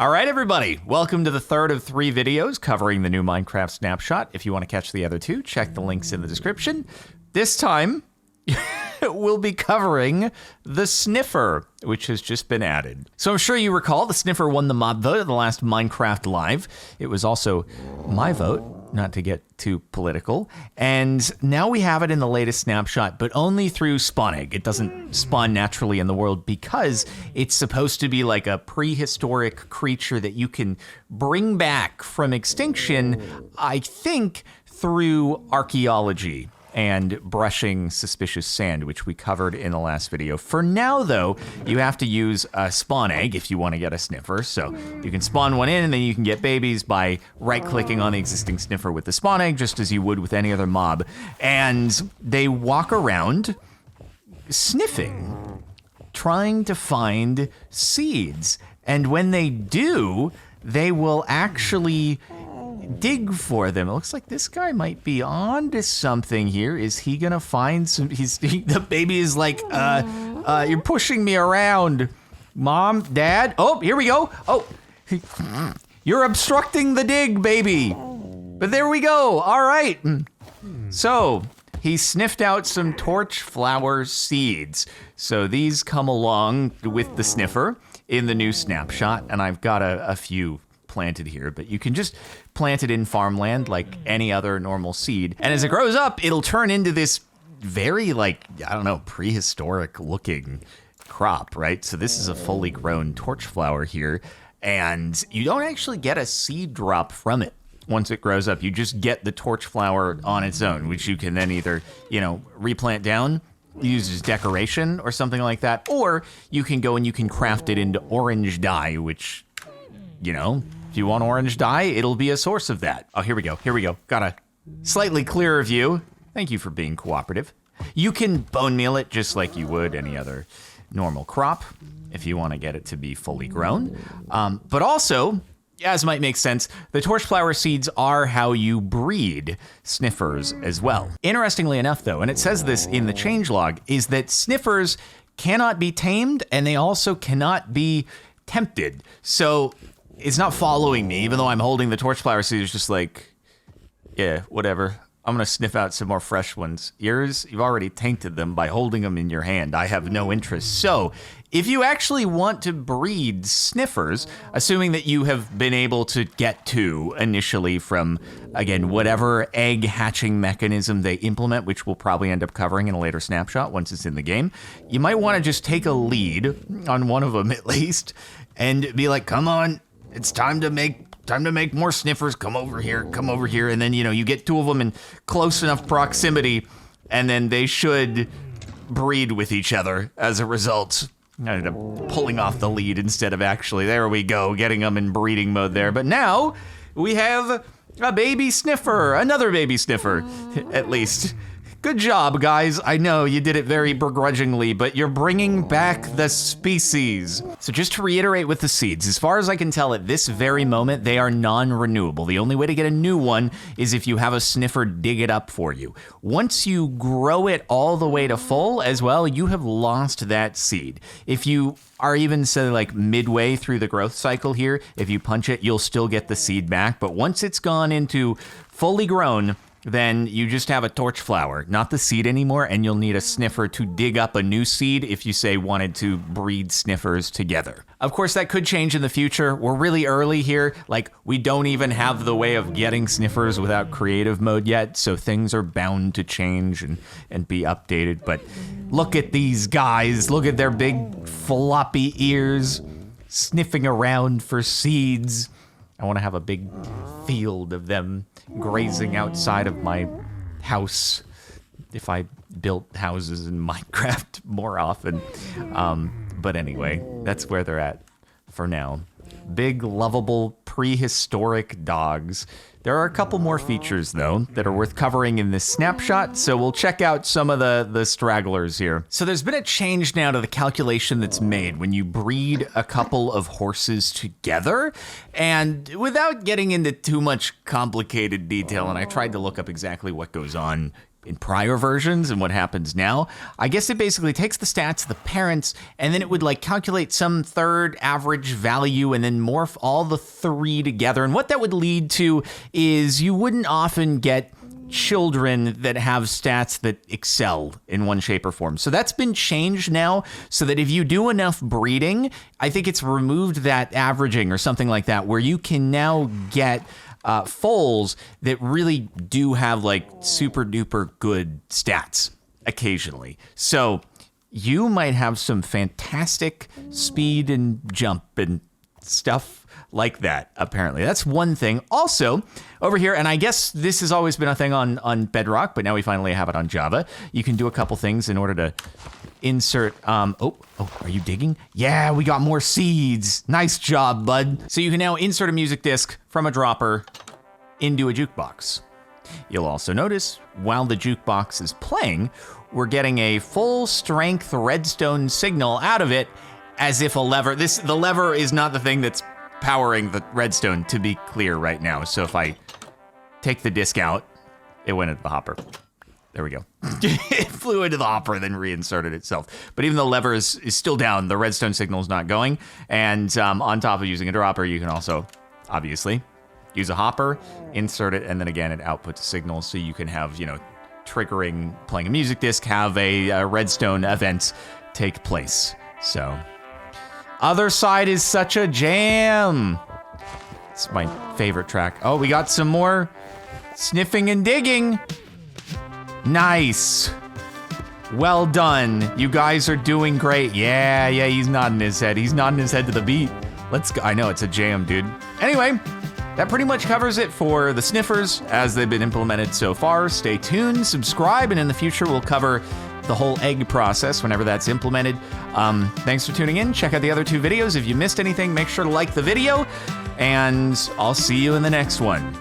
All right, everybody, welcome to the third of 3 videos covering the new Minecraft snapshot. If you want to catch the other 2, check the links in the description. This time, we'll be covering the Sniffer, which has just been added. So I'm sure you recall the Sniffer won the mob vote at the last Minecraft Live. It was also my vote, not to get too political. And now we have it in the latest snapshot, but only through spawn egg. It doesn't spawn naturally in the world because it's supposed to be like a prehistoric creature that you can bring back from extinction, I think, through archaeology and brushing suspicious sand, which we covered in the last video. For now, though, you have to use a spawn egg if you want to get a Sniffer. So you can spawn one in, and then you can get babies by right-clicking on the existing Sniffer with the spawn egg, just as you would with any other mob. And they walk around sniffing, trying to find seeds. And when they do, they will actually dig for them. It looks like this guy might be on to something here. Is he gonna find some? The baby is like, you're pushing me around, Mom, Dad. Oh, here we go. Oh, you're obstructing the dig, baby. But there we go. All right. So he sniffed out some torch flower seeds. So these come along with the Sniffer in the new snapshot, and I've got a few planted here, but you can just plant it in farmland like any other normal seed. And as it grows up, it'll turn into this very, like, I don't know, prehistoric looking crop, right? So this is a fully grown torch flower here, and you don't actually get a seed drop from it. Once it grows up, you just get the torch flower on its own, which you can then either, replant down, use as decoration or something like that, or you can go and you can craft it into orange dye, which, if you want orange dye, it'll be a source of that. Oh, here we go. Got a slightly clearer view. Thank you for being cooperative. You can bone meal it just like you would any other normal crop if you want to get it to be fully grown. But also, as might make sense, the torch flower seeds are how you breed Sniffers as well. Interestingly enough, though, and it says this in the changelog, is that Sniffers cannot be tamed and they also cannot be tempted. So it's not following me, even though I'm holding the torch flower seed. It's just like, yeah, whatever. I'm gonna sniff out some more fresh ones. Yours, you've already tainted them by holding them in your hand. I have no interest. So if you actually want to breed Sniffers, assuming that you have been able to get 2 initially from, again, whatever egg hatching mechanism they implement, which we'll probably end up covering in a later snapshot once it's in the game, you might want to just take a lead on one of them at least and be like, come on, it's time to make more Sniffers. Come over here. And then, you get 2 of them in close enough proximity, and then they should breed with each other as a result. I ended up pulling off the lead instead of actually, there we go, getting them in breeding mode there. But now we have a baby Sniffer, another baby Sniffer, at least. Good job, guys. I know you did it very begrudgingly, but you're bringing back the species. So just to reiterate with the seeds, as far as I can tell at this very moment, they are non-renewable. The only way to get a new one is if you have a Sniffer dig it up for you. Once you grow it all the way to full as well, you have lost that seed. If you are even, say, like midway through the growth cycle here, if you punch it, you'll still get the seed back. But once it's gone into fully grown, then you just have a torch flower, not the seed anymore, and you'll need a Sniffer to dig up a new seed if you, say, wanted to breed Sniffers together. Of course, that could change in the future. We're really early here. Like, we don't even have the way of getting Sniffers without creative mode yet, so things are bound to change and be updated. But look at these guys. Look at their big floppy ears sniffing around for seeds. I want to have a big field of them grazing outside of my house if I built houses in Minecraft more often. But anyway, that's where they're at for now. Big, lovable, prehistoric dogs. There are a couple more features, though, that are worth covering in this snapshot, so we'll check out some of the stragglers here. So there's been a change now to the calculation that's made when you breed a couple of horses together, and without getting into too much complicated detail, and I tried to look up exactly what goes on in prior versions and what happens now. I guess it basically takes the stats of the parents and then it would like calculate some third average value and then morph all the three together. And what that would lead to is you wouldn't often get children that have stats that excel in one shape or form. So that's been changed now so that if you do enough breeding, I think it's removed that averaging or something like that, where you can now get foals that really do have like super duper good stats occasionally. So you might have some fantastic speed and jump and stuff like that, apparently. That's one thing. Also, over here, and I guess this has always been a thing on Bedrock, but now we finally have it on Java. You can do a couple things in order to insert, oh, are you digging? Yeah, we got more seeds. Nice job, bud. So you can now insert a music disc from a dropper into a jukebox. You'll also notice while the jukebox is playing, we're getting a full strength redstone signal out of it as if a lever, the lever is not the thing that's powering the redstone, to be clear right now. So if I take the disc out, it went into the hopper. There we go. It flew into the hopper and then reinserted itself. But even though the lever is still down, the redstone signal is not going. And on top of using a dropper, you can also, obviously, use a hopper, insert it, and then again, it outputs a signal so you can have, triggering, playing a music disc, have a redstone event take place. So, Other Side is such a jam. It's my favorite track. Oh, we got some more sniffing and digging. Nice. Well done. You guys are doing great. Yeah, he's nodding his head. He's nodding his head to the beat. Let's go. I know, it's a jam, dude. Anyway, that pretty much covers it for the Sniffers as they've been implemented so far. Stay tuned, subscribe, and in the future we'll cover the whole egg process whenever that's implemented. Thanks for tuning in. Check out the other two videos. If you missed anything, make sure to like the video, and I'll see you in the next one.